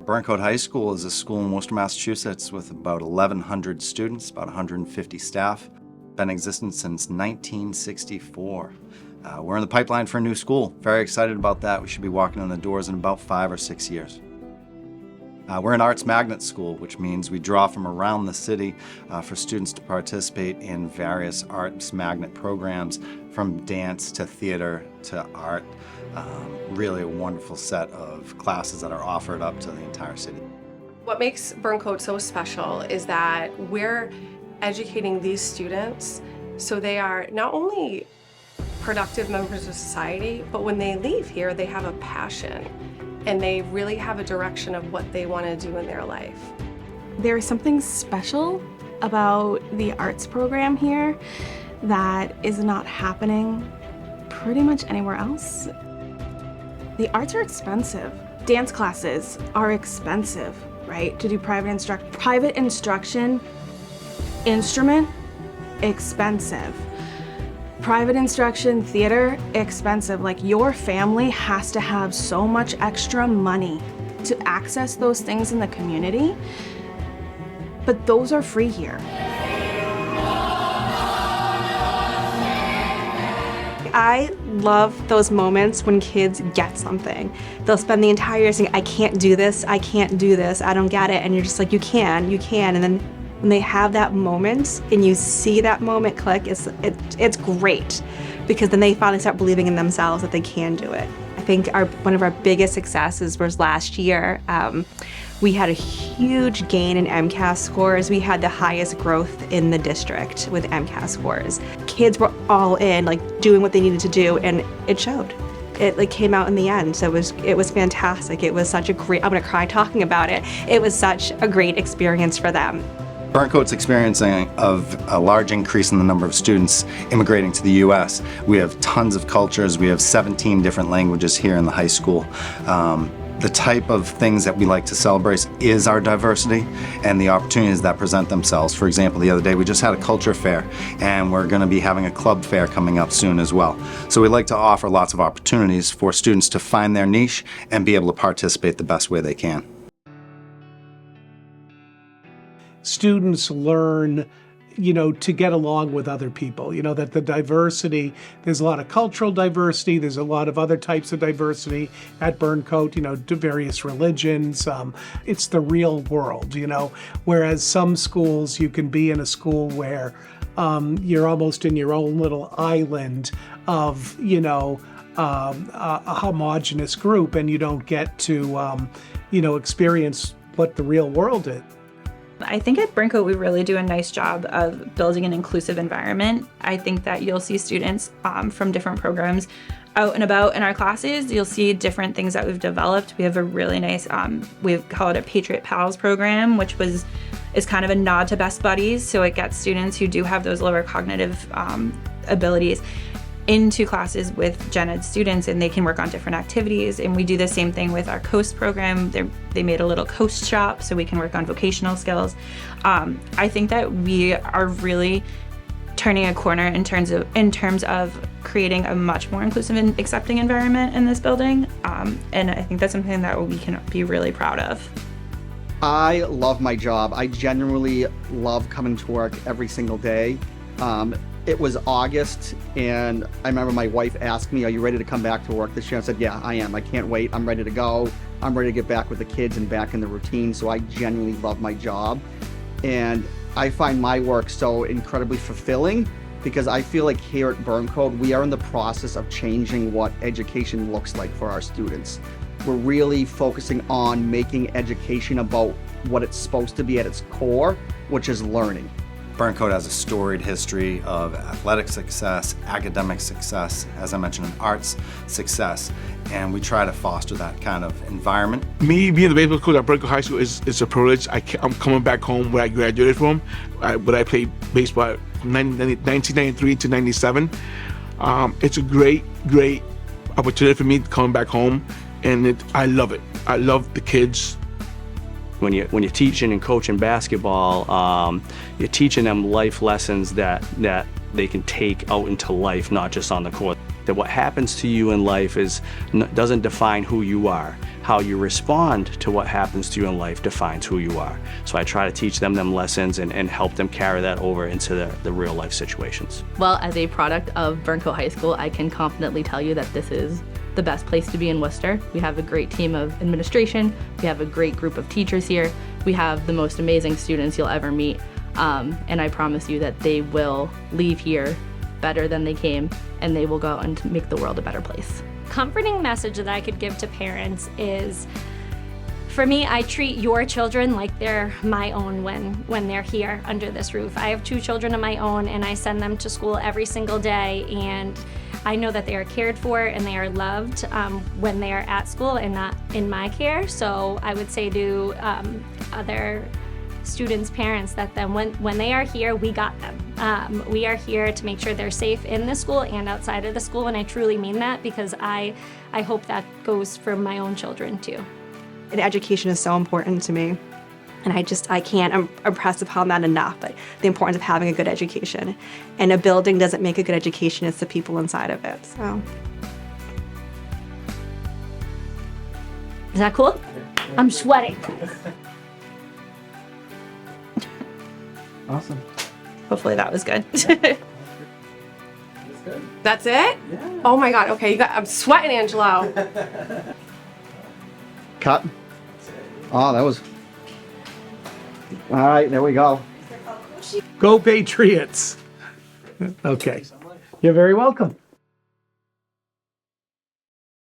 Burncoat High School is a school in Worcester, Massachusetts with about 1,100 students, about 150 staff. Been in existence since 1964. We're in the pipeline for a new school. Very excited about that. We should be walking in the doors in about 5 or 6 years. We're an arts magnet school, which means we draw from around the city for students to participate in various arts magnet programs, from dance to theater to art. Really a wonderful set of classes that are offered up to the entire city. What makes Burncoat so special is that we're educating these students so they are not only productive members of society, but when they leave here, they have a passion and they really have a direction of what they want to do in their life. There is something special about the arts program here that is not happening pretty much anywhere else. The arts are expensive. Dance classes are expensive, right? To do private instruction, instrument, expensive. Private instruction, theater, expensive. Like, your family has to have so much extra money to access those things in the community, but those are free here. I love those moments when kids get something. They'll spend the entire year saying, I can't do this, I can't do this, I don't get it, and you're just like, you can, and then when they have that moment and you see that moment click, it's great, because then they finally start believing in themselves that they can do it. I think one of our biggest successes was last year. We had a huge gain in MCAS scores. We had the highest growth in the district with MCAS scores. Kids were all in, like, doing what they needed to do, and it showed. It came out in the end, so it was fantastic. It was such a great, I'm gonna cry talking about it. It was such a great experience for them. Burncoat's experiencing a large increase in the number of students immigrating to the U.S. We have tons of cultures. We have 17 different languages here in the high school. The type of things that we like to celebrate is our diversity and the opportunities that present themselves. For example, the other day we just had a culture fair, and we're going to be having a club fair coming up soon as well. So we like to offer lots of opportunities for students to find their niche and be able to participate the best way they can. Students learn, to get along with other people, that the diversity, there's a lot of cultural diversity, there's a lot of other types of diversity at Burncoat, to various religions. It's the real world, whereas some schools, you can be in a school where you're almost in your own little island of, a homogenous group, and you don't get to, experience what the real world is. I think at Burncoat we really do a nice job of building an inclusive environment. I think that you'll see students from different programs out and about in our classes. You'll see different things that we've developed. We have a really nice, we call it a Patriot Pals program, which is kind of a nod to Best Buddies. So it gets students who do have those lower cognitive abilities into classes with gen ed students, and they can work on different activities. And we do the same thing with our Coast program. They made a little Coast shop so we can work on vocational skills. I think that we are really turning a corner in terms of creating a much more inclusive and accepting environment in this building. And I think that's something that we can be really proud of. I love my job. I genuinely love coming to work every single day. It was August, and I remember my wife asked me, are you ready to come back to work this year? I said, yeah, I am. I can't wait. I'm ready to go. I'm ready to get back with the kids and back in the routine. So I genuinely love my job. And I find my work so incredibly fulfilling, because I feel like here at Burncoat, we are in the process of changing what education looks like for our students. We're really focusing on making education about what it's supposed to be at its core, which is learning. Burncoat has a storied history of athletic success, academic success, as I mentioned, and arts success, and we try to foster that kind of environment. Me being the baseball coach at Burncoat High School is a privilege. I'm coming back home where I graduated from, where I played baseball from 1993 to 97. It's a great opportunity for me coming back home, and I love it. I love the kids. When you're teaching and coaching basketball, you're teaching them life lessons that they can take out into life, not just on the court. that what happens to you in life doesn't define who you are. How you respond to what happens to you in life defines who you are. So I try to teach them lessons and help them carry that over into the real life situations. Well, as a product of Burncoat High School, I can confidently tell you that this is the best place to be in Worcester. We have a great team of administration. We have a great group of teachers here. We have the most amazing students you'll ever meet. And I promise you that they will leave here better than they came, and they will go out and make the world a better place. Comforting message that I could give to parents is, for me, I treat your children like they're my own when they're here under this roof. I have 2 children of my own, and I send them to school every single day, and I know that they are cared for and they are loved when they are at school and not in my care. So I would say to other students' parents that then when they are here, we got them. We are here to make sure they're safe in the school and outside of the school, and I truly mean that, because I hope that goes for my own children too. And education is so important to me, and I can't impress upon that enough, but the importance of having a good education. And a building doesn't make a good education, it's the people inside of it. So. Is that cool? I'm sweating. Awesome. Hopefully that was good. That's it? Yeah. Oh my God. Okay, I'm sweating, Angelo. Cut. Oh, that was. All right, there we go. Go Patriots. Okay. You're very welcome.